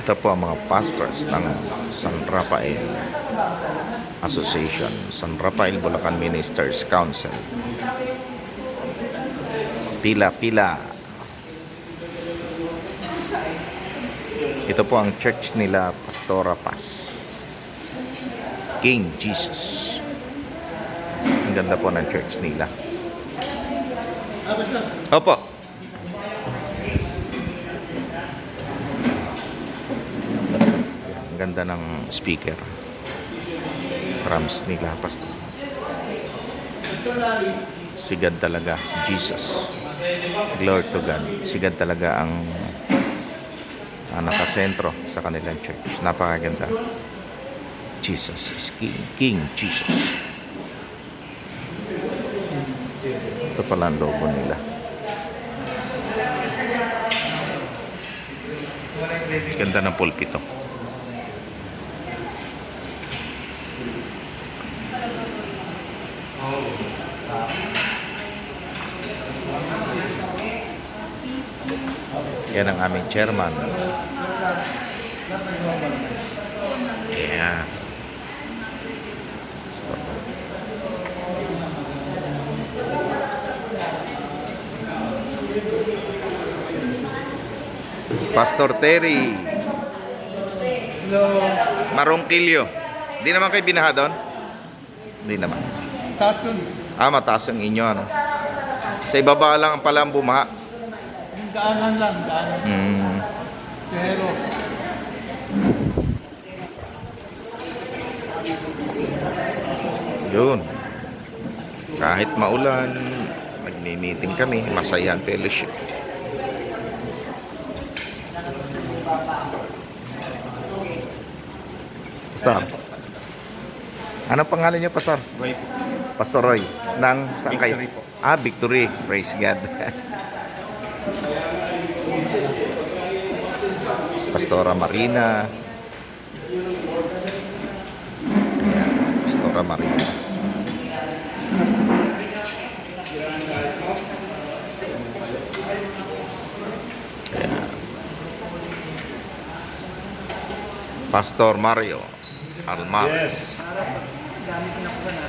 Ito po ang mga pastors ng San Rafael Association, San Rafael Bulacan Ministers Council. Pila-pila. Ito po ang church nila, Pastora Paz, King Jesus. Ang ganda po ng church nila. Opo. Ang ganda ng speaker. Drums nila, Pastor. Sigad talaga, Jesus. Glory to God. Sigad talaga ang nakasentro sa kanilang church. Napakaganda. Jesus is King. King Jesus. Ito pala ang logo nila. Ganda ng pulpito. Yan ang aming chairman. Yeah. Stop. Pastor Terry. Hello. Marongkilyo. Di naman kayo binaha doon? Di naman. Tasun. Mataas ang inyo, ano? Sa ibaba lang pala ang bumaha. Yung daanan lang, daanan. Pero, Yun. Kahit maulan, nagmi-meeting kami, masaya ang fellowship. Pastor. Ano pangalan niyo, Pastor? Roy po. Pastor Roy. Ng saan kayo? Victory po. Victory. Praise God. Pastora Marina. Ayan, Pastora Marina. Ayan. Pastor Mario Almar. Yes.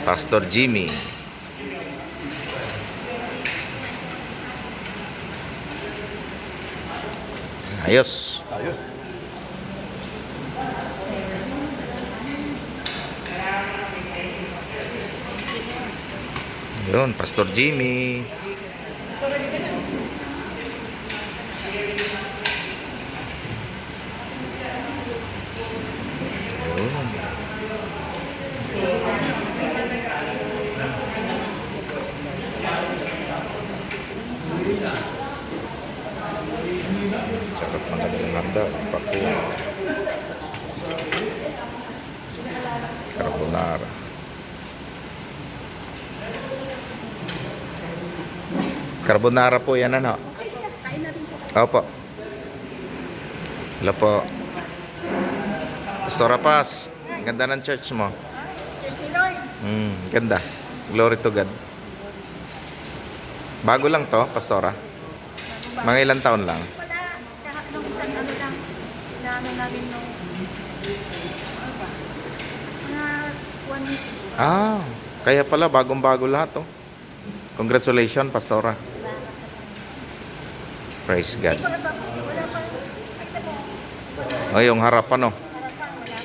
Pastor Jimmy. Ayos. Ayos. Yun, Pastor Jimmy. Yun. Sarap ng kanilang handa. Pakuha. Carbonara. Carbonara po yan, ano? Opo. Hello po. Pastora Paz. Ganda ng church mo. Church ni Lord. Ganda. Glory to God. Bago lang to, Pastora. Mga ilang taon lang. Wala. Nung isang ano lang. Inaano namin nung... Ano ba? Mga 1 week. Kaya pala bagong-bago lahat, oh. Congratulations, Pastora. Praise God. Hindi ko natapos. Wala pa. Ay, tabo. Oh, yung harapan, oh. Wala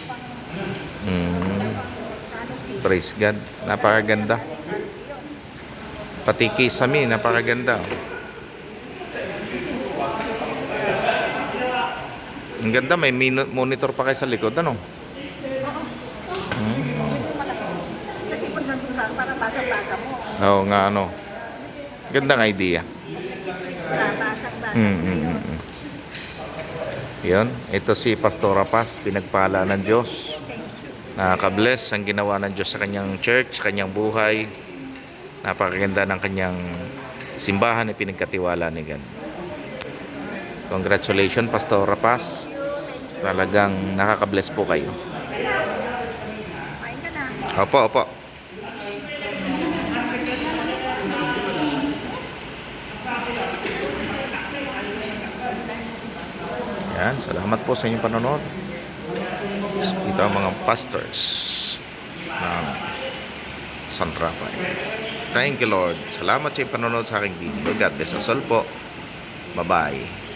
pang... Ano fee. Praise God. Napakaganda. Pati kisame, napakaganda. Ang ganda, may monitor pa kayo sa likod, ano? Kasi pag nandun ka, parang basa-basa mo. Oo nga, ano. Gandang idea. It's basag-basag. Yun, ito si Pastora Paz, pinagpala ng Diyos. Nakaka-bless ang ginawa ng Diyos sa kanyang church, sa kanyang buhay. Napakaganda ng kanyang simbahan na pinagkatiwala ni God. Congratulations, Pastora Paz. Talagang nakaka-bless po kayo. Kain ka na. Opo, opo. Yan, salamat po sa inyong panonood. Ito ang mga pastors ng San Rafael. Thank you, Lord. Salamat sa inyong panonood sa aking video. God bless us all po. Bye-bye.